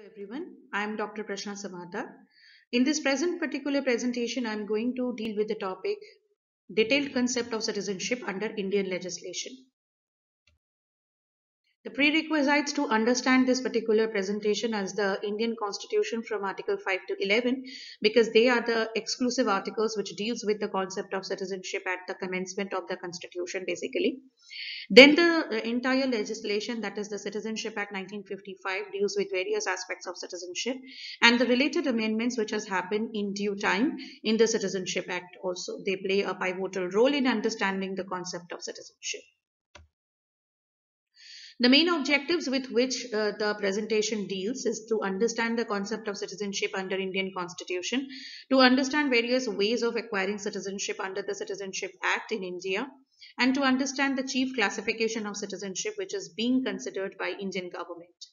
Everyone, I am Dr. Prashna Samata. In this present particular presentation, I am going to deal with the topic detailed concept of citizenship under Indian legislation. The prerequisites to understand this particular presentation as the Indian Constitution from Article 5 to 11, because they are the exclusive articles which deals with the concept of citizenship at the commencement of the Constitution basically. Then the entire legislation, that is the Citizenship Act 1955, deals with various aspects of citizenship and the related amendments which has happened in due time in the Citizenship Act also. They play a pivotal role in understanding the concept of citizenship. The main objectives with which the presentation deals is to understand the concept of citizenship under Indian Constitution, to understand various ways of acquiring citizenship under the Citizenship Act in India, and to understand the chief classification of citizenship which is being considered by Indian government.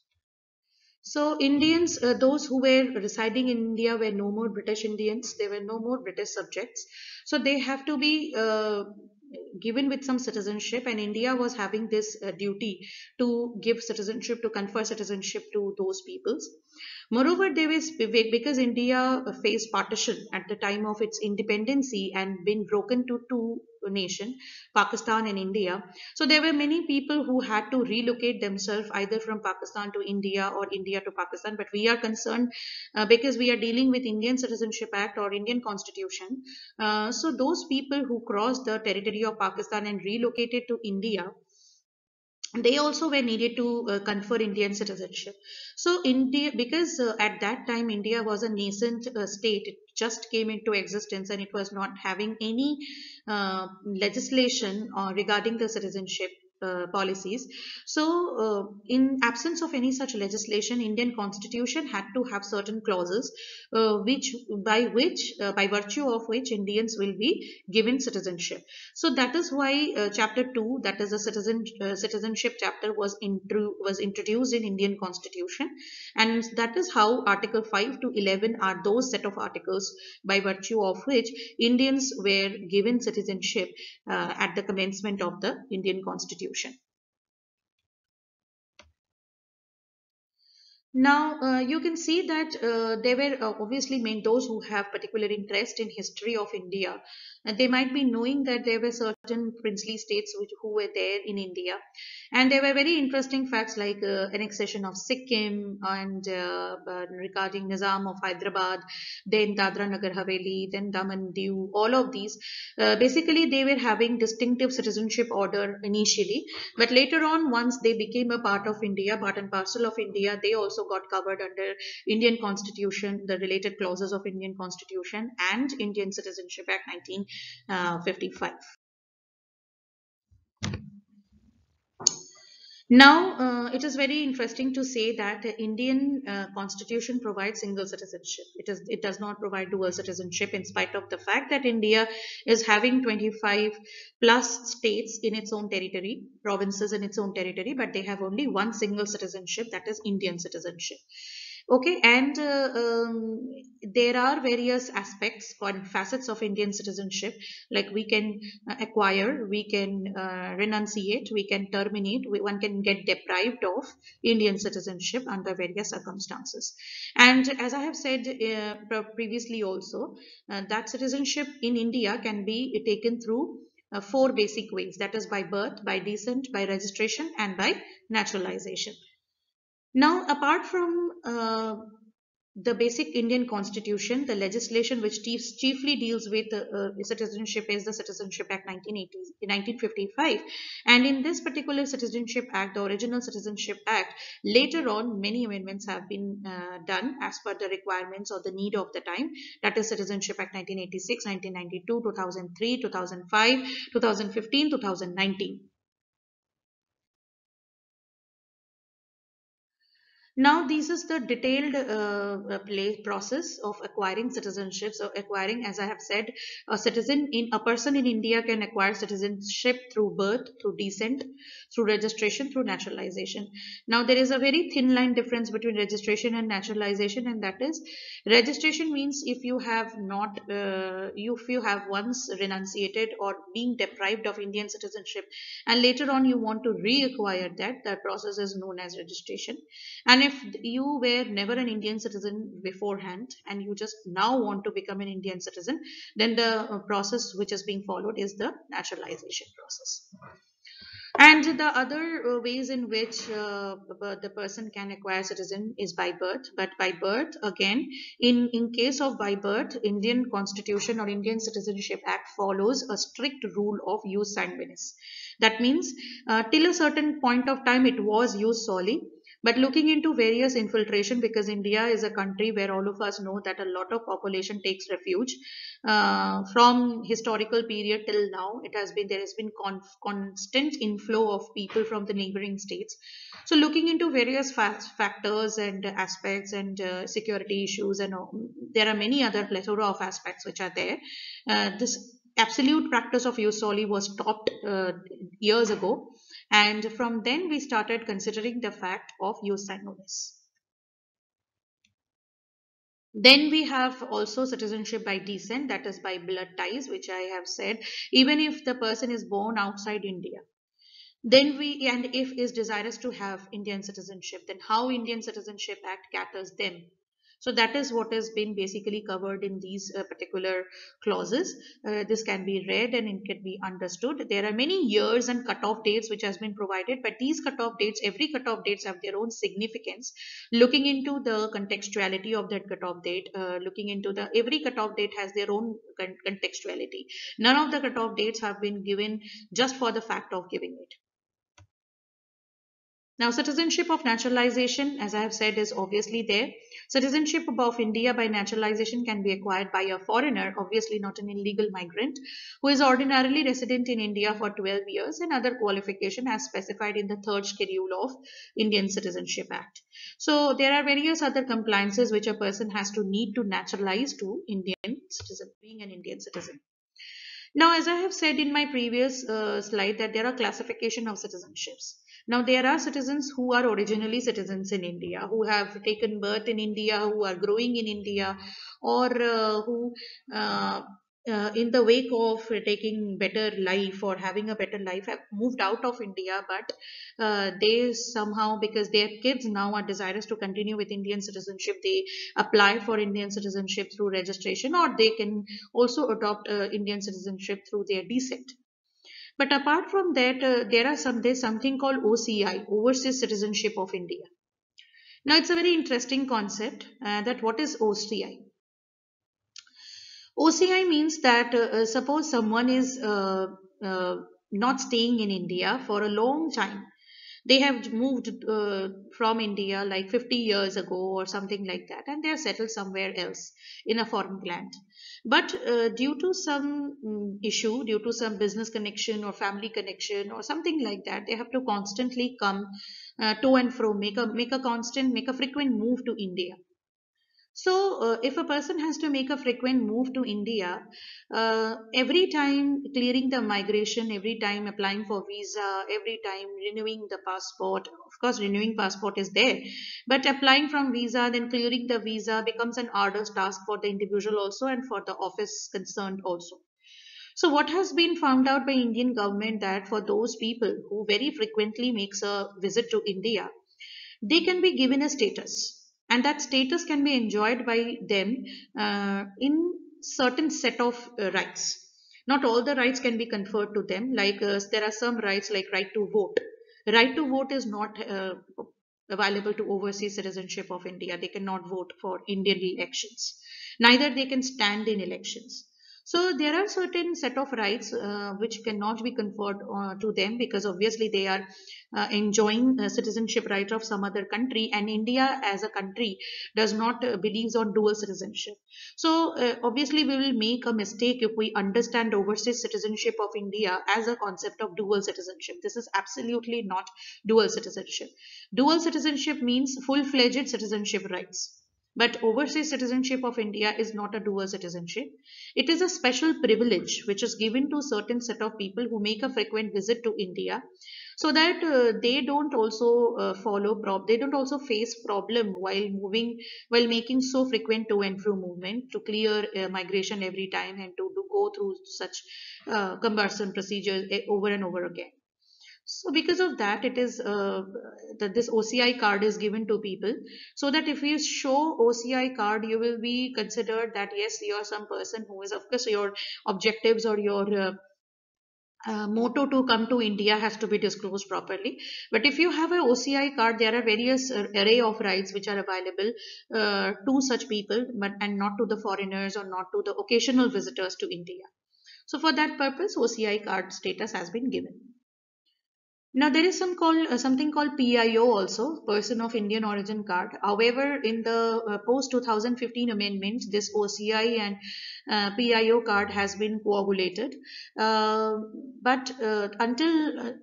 So Indians, those who were residing in India were no more British Indians, they were no more British subjects. So they have to be given with some citizenship, and India was having this duty to give citizenship, to confer citizenship to those peoples. Moreover, there was, because India faced partition at the time of its independency and been broken to two nations, Pakistan and India. So there were many people who had to relocate themselves either from Pakistan to India or India to Pakistan. But we are concerned because we are dealing with Indian Citizenship Act or Indian Constitution. So those people who crossed the territory of Pakistan and relocated to India, they also were needed to confer Indian citizenship. So India, because at that time India was a nascent state, it just came into existence and it was not having any legislation regarding the citizenship policies. So in absence of any such legislation, Indian Constitution had to have certain clauses by virtue of which Indians will be given citizenship. So that is why chapter 2, that is the citizenship chapter, was introduced in Indian Constitution, and that is how Article 5 to 11 are those set of articles by virtue of which Indians were given citizenship at the commencement of the Indian Constitution. Now, you can see that they were obviously meant those who have particular interest in history of India. And they might be knowing that there were certain princely states who were there in India. And there were very interesting facts like annexation of Sikkim and regarding Nizam of Hyderabad, then Dadra Nagar Haveli, then Daman Diu, all of these. Basically, they were having distinctive citizenship order initially. But later on, once they became a part of India, part and parcel of India, they also got covered under Indian Constitution, the related clauses of Indian Constitution and Indian Citizenship Act 1955. Now, it is very interesting to say that the Indian Constitution provides single citizenship. It does not provide dual citizenship, in spite of the fact that India is having 25 plus states in its own territory, provinces in its own territory, but they have only one single citizenship, that is Indian citizenship. Okay, and there are various aspects and facets of Indian citizenship, like we can acquire, we can renunciate, we can terminate, one can get deprived of Indian citizenship under various circumstances. And as I have said previously also, that citizenship in India can be taken through four basic ways, that is by birth, by descent, by registration, and by naturalization. Now, apart from the basic Indian Constitution, the legislation which chiefly deals with citizenship is the Citizenship Act 1955. And in this particular Citizenship Act, the original Citizenship Act, later on many amendments have been done as per the requirements or the need of the time. That is Citizenship Act 1986, 1992, 2003, 2005, 2015, 2019. Now, this is the detailed process of acquiring citizenship. So, acquiring, as I have said, a person in India can acquire citizenship through birth, through descent, through registration, through naturalization. Now, there is a very thin line difference between registration and naturalization, and that is registration means if you have not, if you have once renunciated or being deprived of Indian citizenship, and later on you want to reacquire that, that process is known as registration. And And if you were never an Indian citizen beforehand and you just now want to become an Indian citizen, then the process which is being followed is the naturalization process. And the other ways in which the person can acquire citizen is by birth. But by birth, again, in case of by birth, Indian Constitution or Indian Citizenship Act follows a strict rule of jus sanguinis. That means till a certain point of time it was jus soli. But looking into various infiltration, because India is a country where all of us know that a lot of population takes refuge, from historical period till now, there has been constant inflow of people from the neighboring states. So looking into various factors and aspects and security issues, and there are many other plethora of aspects which are there. This absolute practice of jus soli was stopped years ago, and from then we started considering the fact of jus sanguinis. Then we have also citizenship by descent, that is by blood ties, which I have said. Even if the person is born outside India, then and if is desirous to have Indian citizenship, then how Indian Citizenship Act caters them. So that is what has been basically covered in these particular clauses. This can be read and it can be understood. There are many years and cutoff dates which has been provided, but these cutoff dates, every cutoff dates have their own significance. Looking into the contextuality of that cutoff date, looking into the every cutoff date has their own contextuality. None of the cutoff dates have been given just for the fact of giving it. Now, citizenship of naturalization, as I have said, is obviously there. Citizenship of India by naturalization can be acquired by a foreigner, obviously not an illegal migrant, who is ordinarily resident in India for 12 years and other qualification as specified in the third schedule of Indian Citizenship Act. So there are various other compliances which a person has to need to naturalize to Indian citizen, being an Indian citizen. Now, as I have said in my previous slide, that there are classification of citizenships. Now, there are citizens who are originally citizens in India, who have taken birth in India, who are growing in India, or who uh, in the wake of taking better life or having a better life have moved out of India, but they somehow, because their kids now are desirous to continue with Indian citizenship, they apply for Indian citizenship through registration, or they can also adopt Indian citizenship through their descent. But apart from that, there's something called OCI, Overseas Citizenship of India. Now it's a very interesting concept. That what is OCI? OCI means that suppose someone is not staying in India for a long time. They have moved from India like 50 years ago or something like that, and they are settled somewhere else in a foreign land. But due to some issue, due to some business connection or family connection or something like that, they have to constantly come to and fro, make a frequent move to India. So, if a person has to make a frequent move to India, every time clearing the migration, every time applying for visa, every time renewing the passport, of course, renewing passport is there, but applying from visa, then clearing the visa becomes an arduous task for the individual also and for the office concerned also. So, what has been found out by Indian government that for those people who very frequently makes a visit to India, they can be given a status, and that status can be enjoyed by them in certain set of rights. Not all the rights can be conferred to them, like there are some rights like right to vote. Right to vote is not available to overseas citizenship of India. They cannot vote for Indian elections, neither they can stand in elections. So there are certain set of rights which cannot be conferred to them, because obviously they are enjoying citizenship rights of some other country, and India as a country does not believes on dual citizenship. So obviously we will make a mistake if we understand overseas citizenship of India as a concept of dual citizenship. This is absolutely not dual citizenship. Dual citizenship means full-fledged citizenship rights. But overseas citizenship of India is not a dual citizenship. It is a special privilege which is given to certain set of people who make a frequent visit to India, so that they don't also they don't also face problem while moving, while making so frequent to and fro movement to clear migration every time and to go through such cumbersome procedures over and over again. So because of that, it is that this OCI card is given to people, so that if you show OCI card, you will be considered that yes, you are some person who is, of course, your objectives or your motto to come to India has to be disclosed properly. But if you have a OCI card, there are various array of rights which are available to such people, but and not to the foreigners or not to the occasional visitors to India. So for that purpose, OCI card status has been given. Now there is something called PIO also, Person of Indian Origin Card. However, in the post 2015 amendments, this OCI and PIO card has been coagulated. Uh, but until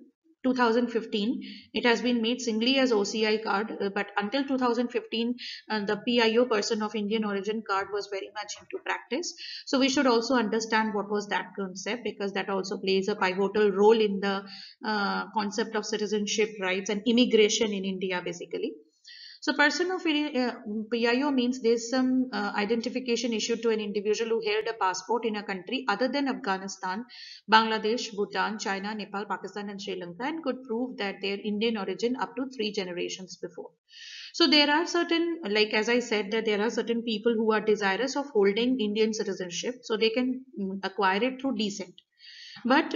2015, it has been made singly as OCI card. But until 2015, the PIO, Person of Indian Origin Card, was very much into practice. So we should also understand what was that concept, because that also plays a pivotal role in the concept of citizenship rights and immigration in India, basically. So, person of PIO means there's some identification issued to an individual who held a passport in a country other than Afghanistan, Bangladesh, Bhutan, China, Nepal, Pakistan, and Sri Lanka, and could prove that their Indian origin up to 3 generations before. So there are certain, like as I said, that there are certain people who are desirous of holding Indian citizenship, so they can acquire it through descent. But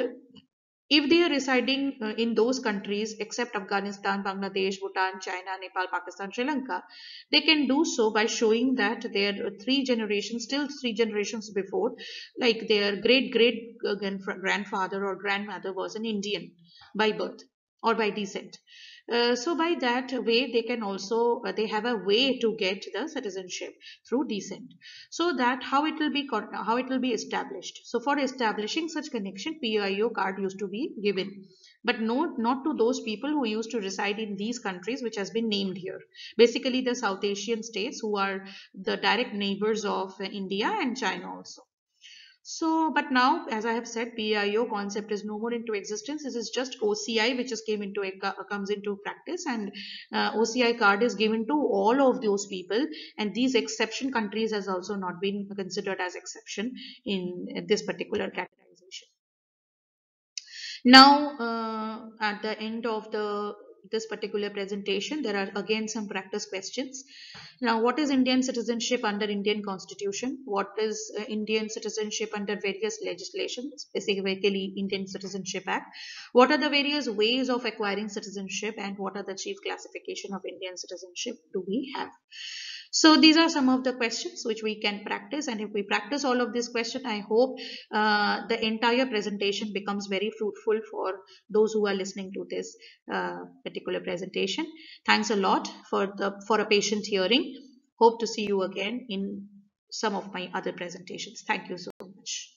if they are residing in those countries except Afghanistan, Bangladesh, Bhutan, China, Nepal, Pakistan, Sri Lanka, they can do so by showing that their 3 generations, still 3 generations before, like their great grandfather or grandmother was an Indian by birth or by descent. So by that way, they can also they have a way to get the citizenship through descent. So that how it will be established. So for establishing such connection, PIO card used to be given, but not to those people who used to reside in these countries which has been named here. Basically, the South Asian states who are the direct neighbors of India and China also. So, but now, as I have said, PIO concept is no more into existence. This is just OCI, which is comes into practice, and OCI card is given to all of those people. And these exception countries has also not been considered as exception in this particular categorization. Now, at the end of the this particular presentation, there are again some practice questions. Now, what is Indian citizenship under Indian Constitution? What is Indian citizenship under various legislations, specifically Indian Citizenship Act? What are the various ways of acquiring citizenship, and what are the chief classification of Indian citizenship do we have? So these are some of the questions which we can practice, and if we practice all of these questions, I hope the entire presentation becomes very fruitful for those who are listening to this particular presentation. Thanks a lot for a patient hearing. Hope to see you again in some of my other presentations. Thank you so much.